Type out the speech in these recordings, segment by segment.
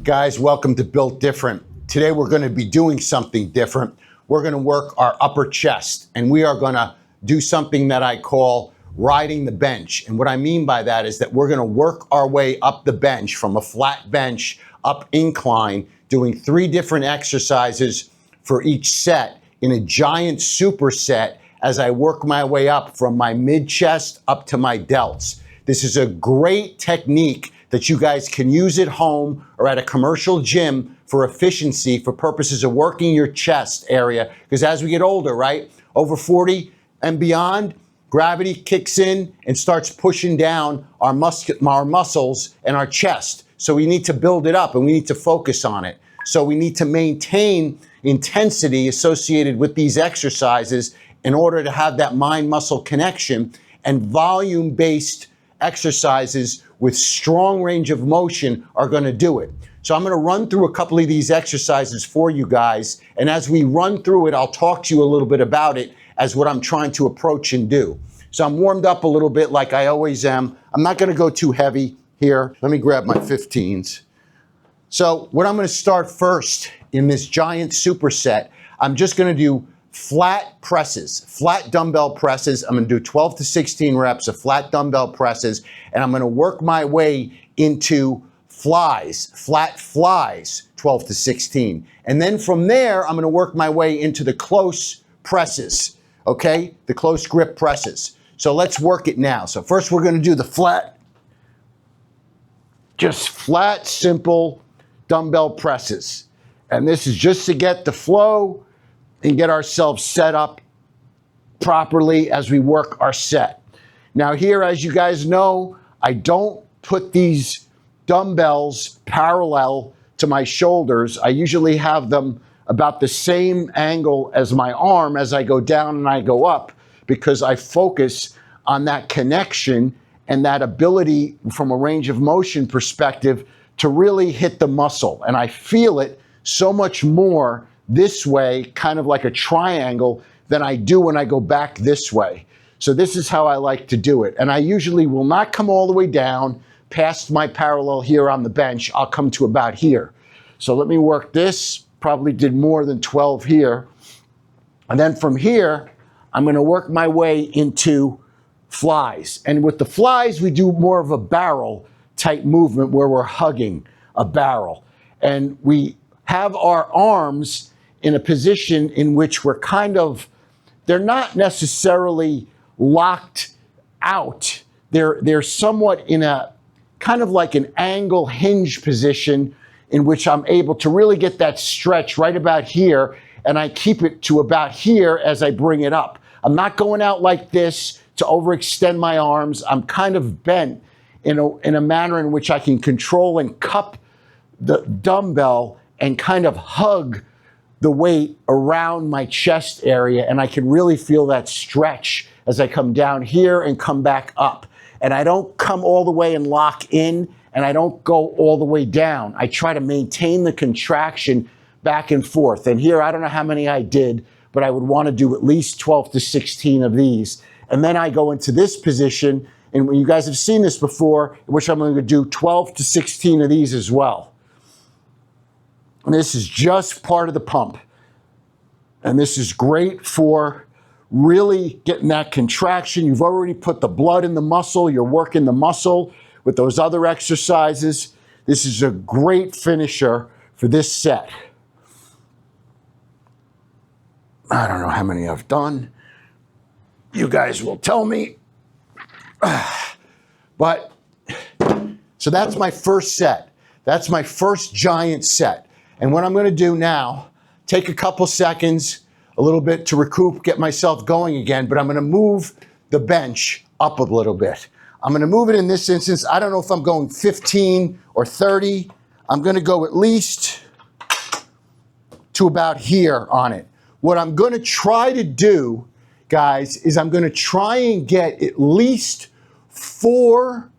Guys, welcome to Built Different. Today we're going to be doing something different. We're going to work our upper chest, and we are going to do something that I call riding the bench. And what I mean by that is that we're going to work our way up the bench from a flat bench up incline, doing 3 different exercises for each set in a giant superset as I work my way up from my mid chest up to my delts. This is a great technique that you guys can use at home or at a commercial gym for efficiency, for purposes of working your chest area. Because as we get older, right, over 40 and beyond, gravity kicks in and starts pushing down our muscles and our chest. So we need to build it up and we need to focus on it. So we need to maintain intensity associated with these exercises in order to have that mind-muscle connection, and volume-based exercises with strong range of motion are going to do it. So I'm going to run through a couple of these exercises for you guys, and as we run through it, I'll talk to you a little bit about it as what I'm trying to approach and do. So I'm warmed up a little bit like I always am. I'm not going to go too heavy here. Let me grab my 15s. So what I'm going to start first in this giant superset, I'm just going to do flat presses, flat dumbbell presses. I'm going to do 12 to 16 reps of flat dumbbell presses, and I'm going to work my way into flies, flat flies, 12 to 16. And then from there, I'm going to work my way into the close presses, okay? The close grip presses. So let's work it now. So first we're going to do the flat, just flat, simple dumbbell presses. And this is just to get the flow and get ourselves set up properly as we work our set. Now here, as you guys know, I don't put these dumbbells parallel to my shoulders. I usually have them about the same angle as my arm as I go down and I go up, because I focus on that connection and that ability from a range of motion perspective to really hit the muscle. And I feel it so much more this way, kind of like a triangle, than I do when I go back this way. So this is how I like to do it. And I usually will not come all the way down past my parallel here on the bench. I'll come to about here. So let me work this. Probably did more than 12 here. And then from here, I'm going to work my way into flies. And with the flies, we do more of a barrel type movement where we're hugging a barrel. And we have our arms in a position in which we're they're not necessarily locked out. They're somewhat in a kind of like an angle hinge position in which I'm able to really get that stretch right about here, and I keep it to about here as I bring it up. I'm not going out like this to overextend my arms. I'm kind of bent in a manner in which I can control and cup the dumbbell and kind of hug the weight around my chest area, and I can really feel that stretch as I come down here and come back up. And I don't come all the way and lock in, and I don't go all the way down. I try to maintain the contraction back and forth. And here, I don't know how many I did, but I would want to do at least 12 to 16 of these. And then I go into this position, and you guys have seen this before, in which I'm going to do 12 to 16 of these as well. And this is just part of the pump. And this is great for really getting that contraction. You've already put the blood in the muscle. You're working the muscle with those other exercises. This is a great finisher for this set. I don't know how many I've done. You guys will tell me. But, so that's my first set. That's my first giant set. And what I'm going to do now, take a couple seconds, a little bit to recoup, get myself going again, but I'm going to move the bench up a little bit. I'm going to move it in this instance. I don't know if I'm going 15 or 30. I'm going to go at least to about here on it. What I'm going to try to do, guys, is I'm going to try and get at least 4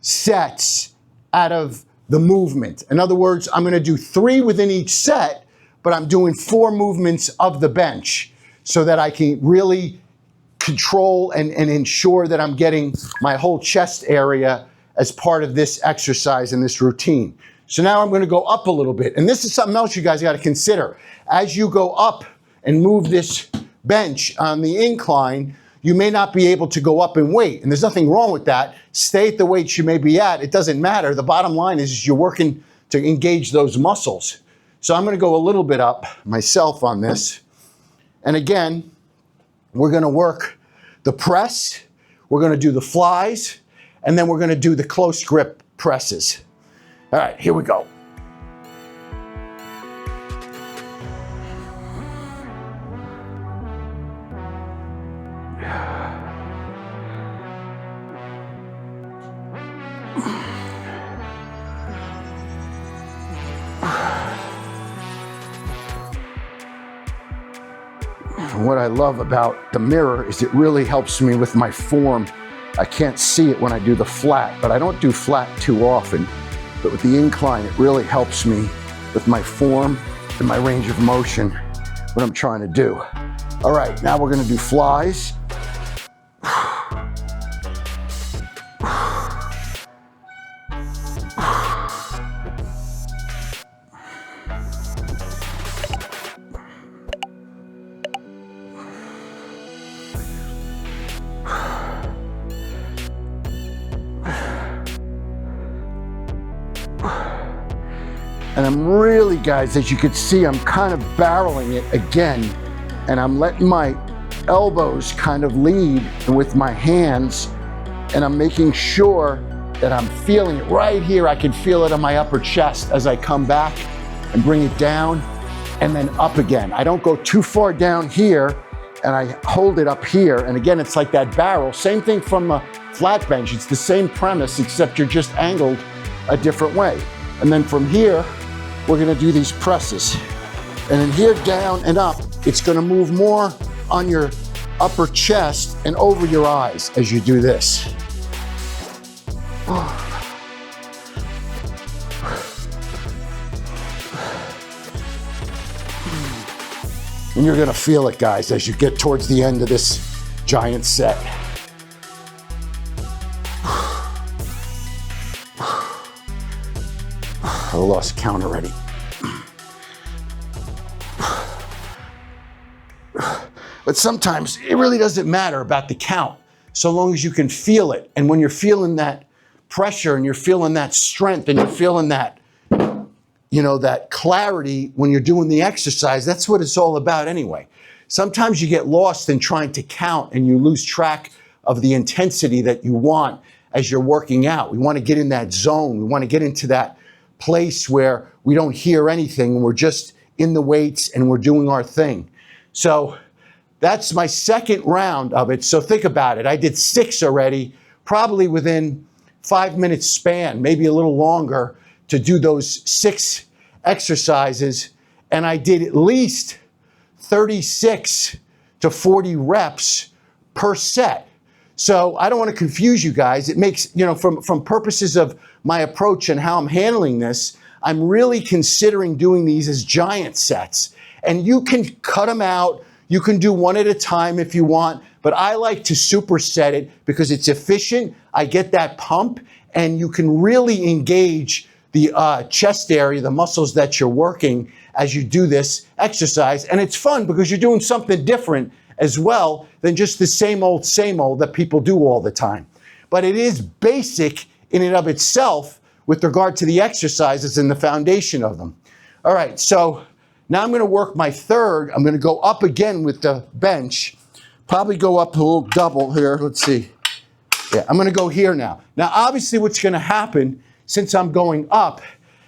sets out of the movement. In other words, I'm going to do 3 within each set, but I'm doing 4 movements of the bench so that I can really control and ensure that I'm getting my whole chest area as part of this exercise and this routine. So now I'm going to go up a little bit. And this is something else you guys got to consider. As you go up and move this bench on the incline, you may not be able to go up in weight. And there's nothing wrong with that. Stay at the weights you may be at. It doesn't matter. The bottom line is you're working to engage those muscles. So I'm going to go a little bit up myself on this. And again, we're going to work the press, we're going to do the flies, and then we're going to do the close grip presses. All right, here we go. What I love about the mirror is it really helps me with my form. I can't see it when I do the flat, but I don't do flat too often. But with the incline, it really helps me with my form and my range of motion, what I'm trying to do. All right, now we're gonna do flies. And I'm really, guys, as you can see, I'm kind of barreling it again, and I'm letting my elbows kind of lead with my hands, and I'm making sure that I'm feeling it right here. I can feel it on my upper chest as I come back and bring it down and then up again. I don't go too far down here, and I hold it up here. And again, it's like that barrel. Same thing from a flat bench. It's the same premise, except you're just angled a different way. And then from here, we're gonna do these presses. And then here, down and up, it's gonna move more on your upper chest and over your eyes as you do this. And you're gonna feel it, guys, as you get towards the end of this giant set. I lost count already. But sometimes it really doesn't matter about the count, so long as you can feel it. And when you're feeling that pressure and you're feeling that strength and you're feeling that, you know, that clarity when you're doing the exercise, that's what it's all about anyway. Sometimes you get lost in trying to count and you lose track of the intensity that you want as you're working out. We want to get in that zone. We want to get into that place where we don't hear anything and we're just in the weights and we're doing our thing. So that's my second round of it. So think about it. I did 6 already, probably within 5 minutes span, maybe a little longer, to do those 6 exercises. And I did at least 36 to 40 reps per set. So I don't want to confuse you guys. It makes, you know, from purposes of my approach and how I'm handling this, I'm really considering doing these as giant sets. And you can cut them out. You can do one at a time if you want, but I like to superset it because it's efficient. I get that pump, and you can really engage the chest area, the muscles that you're working as you do this exercise. And it's fun because you're doing something different as well than just the same old that people do all the time. But it is basic in and of itself with regard to the exercises and the foundation of them. All right, so now I'm gonna work my third. I'm gonna go up again with the bench, probably go up a little double here. Let's see. Yeah, I'm gonna go here now. Now, obviously what's gonna happen since I'm going up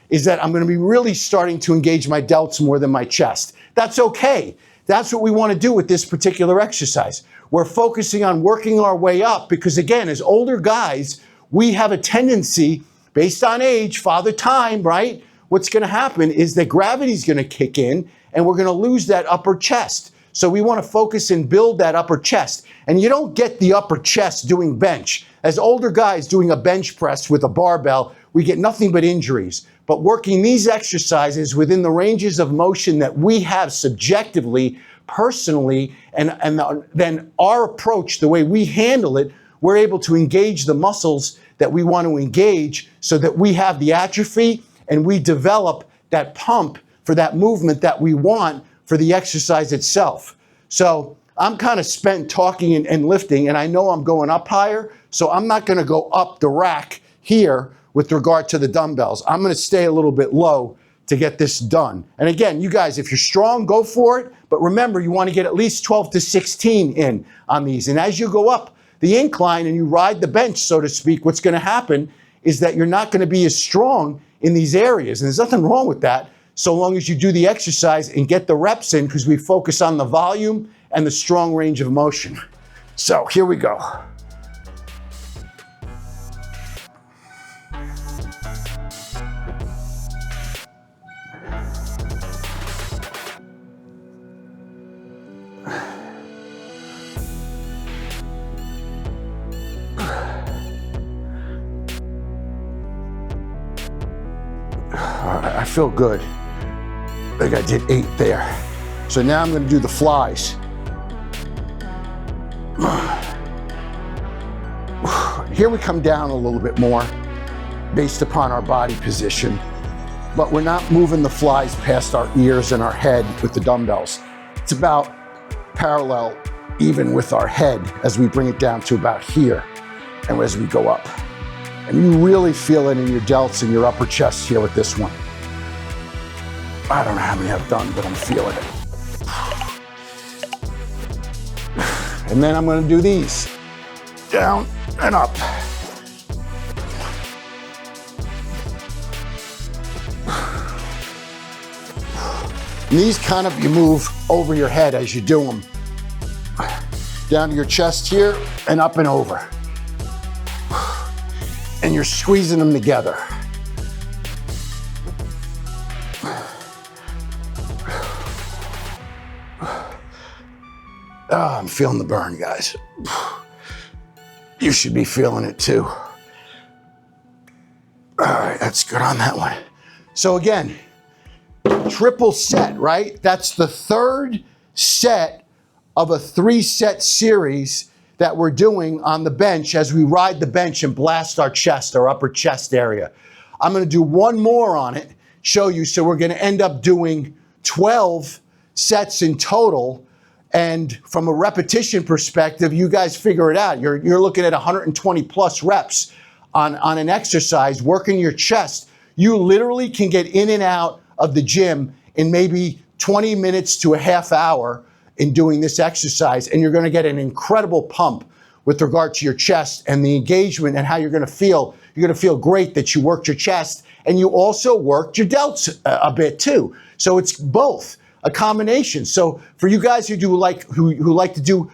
is that I'm gonna be really starting to engage my delts more than my chest. That's okay. That's what we wanna do with this particular exercise. We're focusing on working our way up because, again, as older guys, we have a tendency, based on age, father time, right? What's gonna happen is that gravity's gonna kick in and we're gonna lose that upper chest. So we wanna focus and build that upper chest. And you don't get the upper chest doing bench. As older guys doing a bench press with a barbell, we get nothing but injuries. But working these exercises within the ranges of motion that we have subjectively, personally, and then our approach, the way we handle it, we're able to engage the muscles that we want to engage so that we have the atrophy and we develop that pump for that movement that we want for the exercise itself. So I'm kind of spent talking and lifting, and I know I'm going up higher, so I'm not going to go up the rack here with regard to the dumbbells. I'm going to stay a little bit low to get this done. And again, you guys, if you're strong, go for it. But remember, you want to get at least 12 to 16 in on these. And as you go up the incline and you ride the bench, so to speak, what's going to happen is that you're not going to be as strong in these areas. And there's nothing wrong with that, so long as you do the exercise and get the reps in, because we focus on the volume and the strong range of motion. So here we go. I feel good. I think I did 8 there. So now I'm going to do the flies. Here we come down a little bit more based upon our body position, but we're not moving the flies past our ears and our head with the dumbbells. It's about parallel even with our head as we bring it down to about here and as we go up. And you really feel it in your delts and your upper chest here with this one. I don't know how many I've done, but I'm feeling it. And then I'm going to do these. Down and up. And these kind of, you move over your head as you do them. Down to your chest here and up and over. And you're squeezing them together. Oh, I'm feeling the burn, guys. You should be feeling it too. All right, that's good on that one. So again, triple set, right? That's the third set of a 3-set series that we're doing on the bench as we ride the bench and blast our chest, our upper chest area. I'm going to do one more on it, show you. So we're going to end up doing 12 sets in total. And from a repetition perspective, you guys figure it out. You're looking at 120 plus reps on an exercise, working your chest. You literally can get in and out of the gym in maybe 20 minutes to a half hour in doing this exercise, and you're going to get an incredible pump with regard to your chest and the engagement and how you're going to feel. You're going to feel great that you worked your chest and you also worked your delts a bit too. So it's both a combination. So for you guys who like to do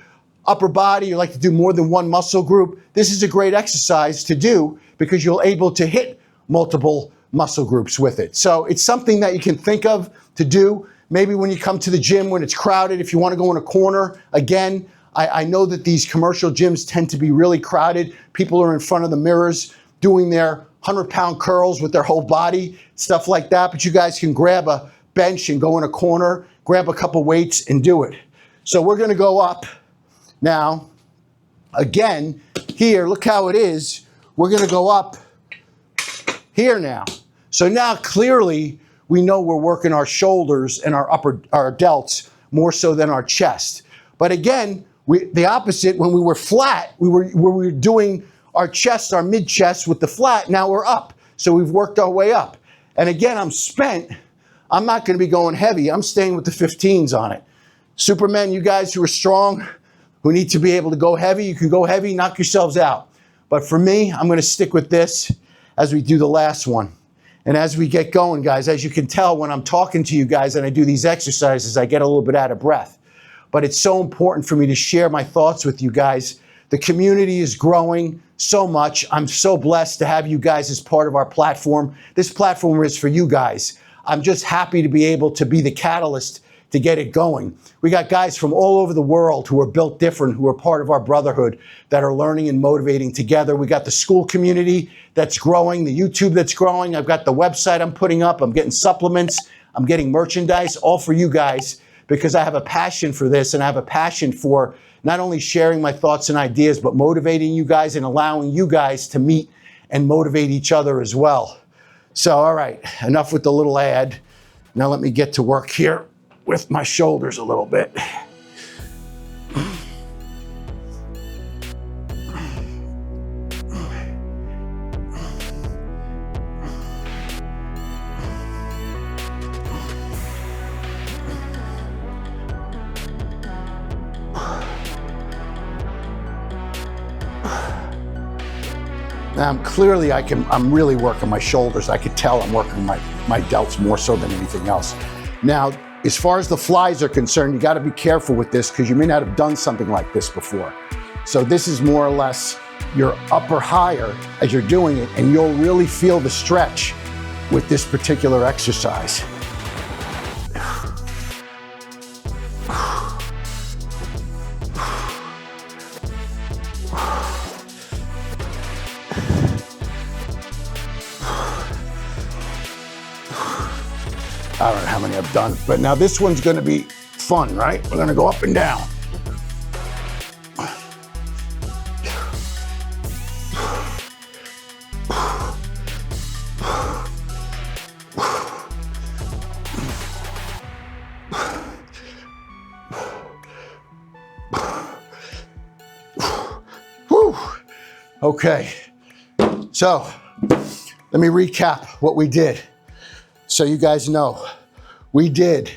upper body, you like to do more than one muscle group, this is a great exercise to do because you're able to hit multiple muscle groups with it. So it's something that you can think of to do. Maybe when you come to the gym, when it's crowded, if you want to go in a corner, again, I know that these commercial gyms tend to be really crowded. People are in front of the mirrors doing their 100-pound curls with their whole body, stuff like that. But you guys can grab a bench and go in a corner, grab a couple weights and do it. So we're going to go up now. Again, here, look how it is. We're going to go up here now. So now clearly we know we're working our shoulders and our delts more so than our chest. But again, the opposite, when we were flat, we were doing our chest, our mid-chest with the flat. Now we're up. So we've worked our way up. And again, I'm spent. I'm not going to be going heavy. I'm staying with the 15s on it. Supermen, you guys who are strong, who need to be able to go heavy, you can go heavy, knock yourselves out. But for me, I'm going to stick with this as we do the last one. And as we get going, guys, as you can tell when I'm talking to you guys and I do these exercises, I get a little bit out of breath. But it's so important for me to share my thoughts with you guys. The community is growing so much. I'm so blessed to have you guys as part of our platform. This platform is for you guys. I'm just happy to be able to be the catalyst to get it going. We got guys from all over the world who are built different, who are part of our brotherhood, that are learning and motivating together. We got the school community that's growing, the YouTube that's growing. I've got the website I'm putting up. I'm getting supplements. I'm getting merchandise, all for you guys, because I have a passion for this, and I have a passion for not only sharing my thoughts and ideas, but motivating you guys and allowing you guys to meet and motivate each other as well. So, all right, enough with the little ad. Now let me get to work here with my shoulders a little bit. Now I'm really working my shoulders. I could tell I'm working my delts more so than anything else. Now, as far as the flies are concerned, you gotta be careful with this because you may not have done something like this before. So this is more or less your upper higher as you're doing it, and you'll really feel the stretch with this particular exercise. I don't know how many I've done, but now this one's gonna be fun, right? We're gonna go up and down. Whew. Okay, so let me recap what we did. So you guys know, we did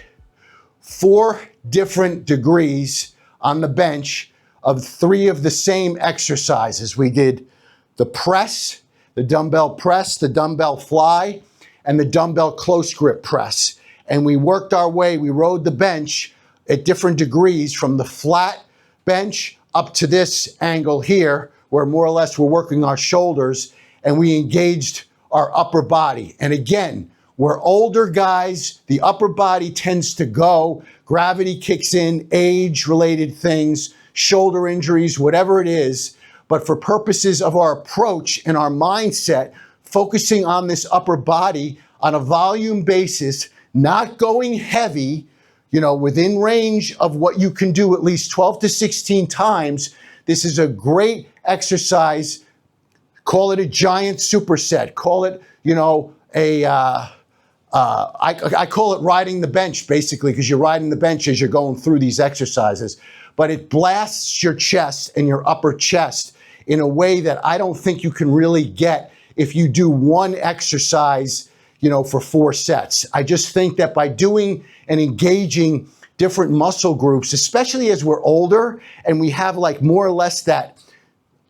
4 different degrees on the bench of 3 of the same exercises. We did the press, the dumbbell press, the dumbbell fly, and the dumbbell close grip press. And we worked our way, we rode the bench at different degrees from the flat bench up to this angle here, where more or less we're working our shoulders and we engaged our upper body. And again, we're older guys, the upper body tends to go, gravity kicks in, age-related things, shoulder injuries, whatever it is. But for purposes of our approach and our mindset, focusing on this upper body on a volume basis, not going heavy, you know, within range of what you can do at least 12 to 16 times, this is a great exercise. Call it a giant superset. Call it, you know, I call it riding the bench, basically, because you're riding the bench as you're going through these exercises. But it blasts your chest and your upper chest in a way that I don't think you can really get if you do one exercise, you know, for 4 sets. I just think that by doing and engaging different muscle groups, especially as we're older and we have like more or less that,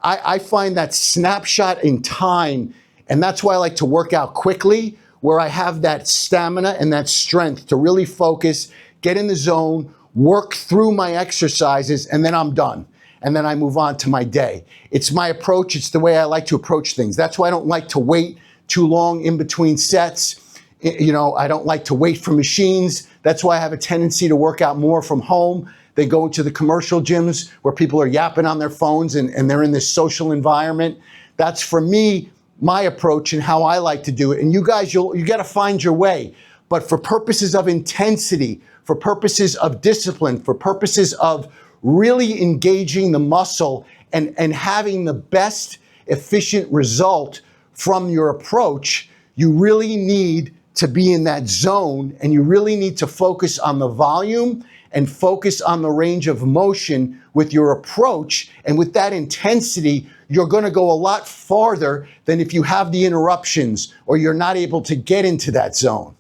I find that snapshot in time, and that's why I like to work out quickly, where I have that stamina and that strength to really focus, get in the zone, work through my exercises, and then I'm done. And then I move on to my day. It's my approach. It's the way I like to approach things. That's why I don't like to wait too long in between sets. You know, I don't like to wait for machines. That's why I have a tendency to work out more from home. They go to the commercial gyms where people are yapping on their phones and they're in this social environment. That's, for me, my approach and how I like to do it. And you guys, you got to find your way. But for purposes of intensity, for purposes of discipline, for purposes of really engaging the muscle and having the best efficient result from your approach, you really need to be in that zone, and you really need to focus on the volume and focus on the range of motion with your approach. And with that intensity, you're going to go a lot farther than if you have the interruptions or you're not able to get into that zone.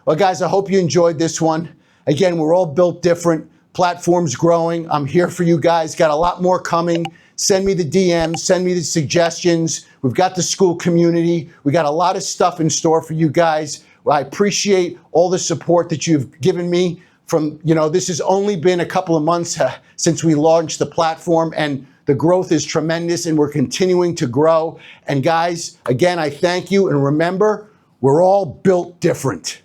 Well, guys, I hope you enjoyed this one. Again, we're all built different. Platform's growing. I'm here for you guys. Got a lot more coming. Send me the DMs, send me the suggestions. We've got the school community. We got a lot of stuff in store for you guys. I appreciate all the support that you've given me. From, you know, this has only been a couple of months since we launched the platform, and the growth is tremendous, and we're continuing to grow. And guys, again, I thank you. And remember, we're all built different.